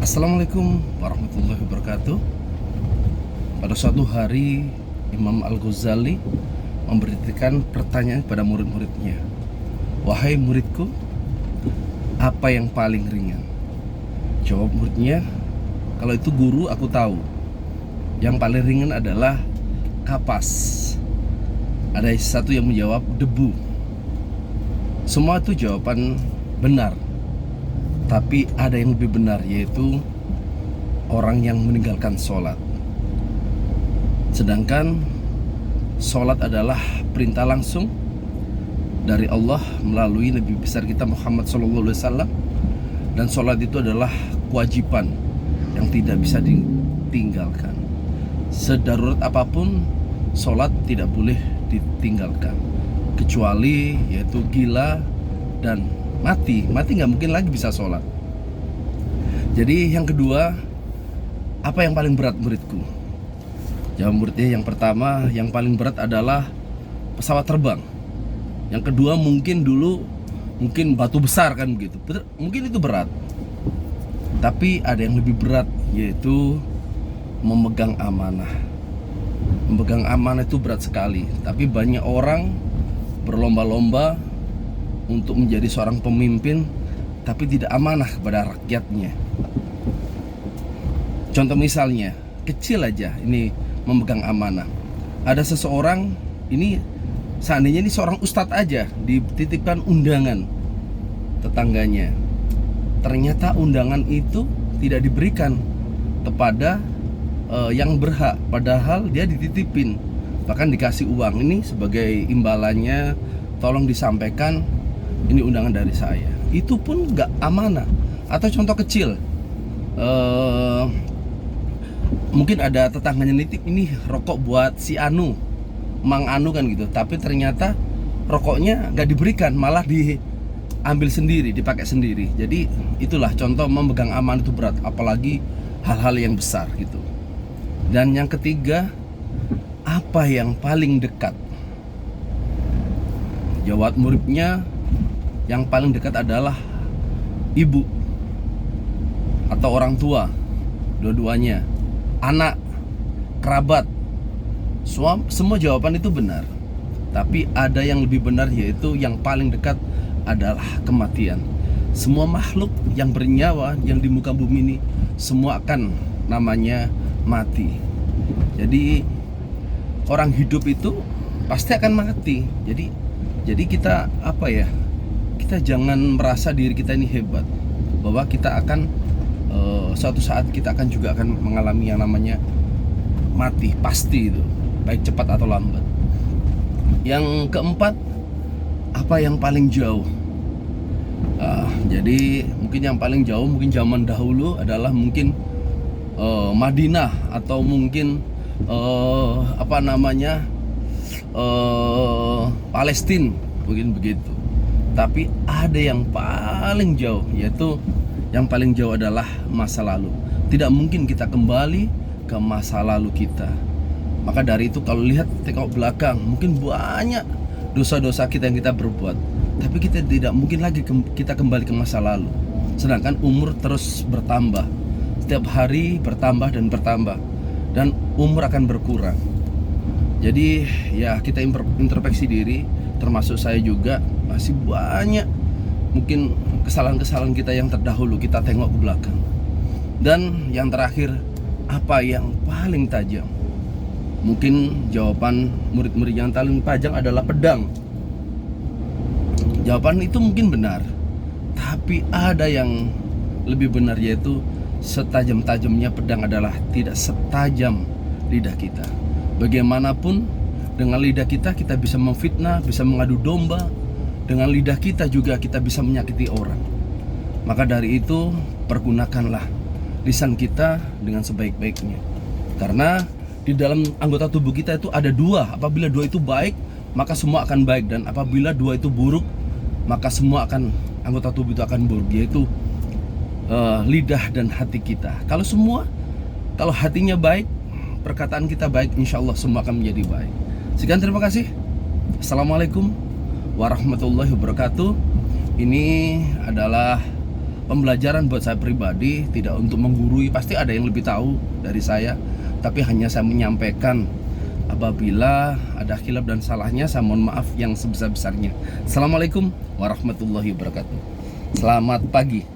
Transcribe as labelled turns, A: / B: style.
A: Assalamualaikum warahmatullahi wabarakatuh. Pada suatu hari Imam Al-Ghazali memberikan pertanyaan kepada murid-muridnya. Wahai muridku, apa yang paling ringan? Jawab muridnya, kalau itu guru aku tahu. Yang paling ringan adalah kapas. Ada satu yang menjawab debu. Semua itu jawaban benar. Tapi ada yang lebih benar, yaitu orang yang meninggalkan sholat. Sedangkan sholat adalah perintah langsung dari Allah melalui Nabi besar kita Muhammad SAW. Dan sholat itu adalah kewajiban yang tidak bisa ditinggalkan. Sedarurat apapun, sholat tidak boleh ditinggalkan, kecuali yaitu gila dan mati nggak mungkin lagi bisa sholat. Jadi yang kedua, apa yang paling berat muridku? Jawab muridnya, yang pertama, yang paling berat adalah pesawat terbang. Yang kedua mungkin batu besar kan begitu. Mungkin itu berat. Tapi ada yang lebih berat, yaitu memegang amanah. Memegang amanah itu berat sekali. Tapi banyak orang berlomba-lomba untuk menjadi seorang pemimpin, tapi tidak amanah kepada rakyatnya. Contoh misalnya, kecil aja ini memegang amanah. Ada seseorang, ini seandainya ini seorang ustadz aja, dititipkan undangan tetangganya. Ternyata undangan itu tidak diberikan kepada yang berhak, padahal dia dititipin. Bahkan dikasih uang, ini sebagai imbalannya, tolong disampaikan, ini undangan dari saya. Itu pun gak amanah. Atau contoh kecil, mungkin ada tetangganya nitip, ini rokok buat si Anu, Mang Anu kan gitu. Tapi ternyata rokoknya gak diberikan, malah diambil sendiri, dipakai sendiri. Jadi itulah contoh memegang amanah itu berat, apalagi hal-hal yang besar gitu. Dan yang ketiga, apa yang paling dekat? Jawab muridnya, yang paling dekat adalah ibu atau orang tua, dua-duanya, anak, kerabat. Semua jawaban itu benar. Tapi ada yang lebih benar, yaitu yang paling dekat adalah kematian. Semua makhluk yang bernyawa yang di muka bumi ini, semua akan namanya mati. Jadi orang hidup itu pasti akan mati. Jadi kita kita jangan merasa diri kita ini hebat, bahwa kita akan suatu saat kita akan juga akan mengalami yang namanya mati, pasti itu, baik cepat atau lambat. Yang keempat, apa yang paling jauh? Jadi mungkin yang paling jauh, mungkin zaman dahulu adalah mungkin Madinah, atau mungkin Palestina, mungkin begitu. Tapi ada yang paling jauh, yaitu yang paling jauh adalah masa lalu. Tidak mungkin kita kembali ke masa lalu kita. Maka dari itu kalau lihat, tengok belakang, mungkin banyak dosa-dosa kita yang kita berbuat, tapi kita tidak mungkin lagi kita kembali ke masa lalu. Sedangkan umur terus bertambah, setiap hari bertambah dan bertambah, dan umur akan berkurang. Jadi ya kita introspeksi diri, termasuk saya juga, masih banyak mungkin kesalahan-kesalahan kita yang terdahulu, kita tengok ke belakang. Dan yang terakhir, apa yang paling tajam? Mungkin jawaban murid-murid yang paling tajam adalah pedang. Jawaban itu mungkin benar, tapi ada yang lebih benar, yaitu setajam-tajamnya pedang adalah tidak setajam lidah kita. Bagaimanapun, dengan lidah kita bisa memfitnah, bisa mengadu domba. Dengan lidah kita juga kita bisa menyakiti orang. Maka dari itu, pergunakanlah lisan kita dengan sebaik-baiknya. Karena di dalam anggota tubuh kita itu ada dua. Apabila dua itu baik, maka semua akan baik. Dan apabila dua itu buruk, maka semua anggota tubuh itu akan buruk, yaitu lidah dan hati kita. Kalau hatinya baik, perkataan kita baik, insya Allah semua akan menjadi baik. Sekian, terima kasih. Assalamualaikum warahmatullahi wabarakatuh. Ini adalah pembelajaran buat saya pribadi, tidak untuk menggurui. Pasti ada yang lebih tahu dari saya, tapi hanya saya menyampaikan. Apabila ada khilaf dan salahnya, saya mohon maaf yang sebesar-besarnya. Assalamualaikum warahmatullahi wabarakatuh. Selamat pagi.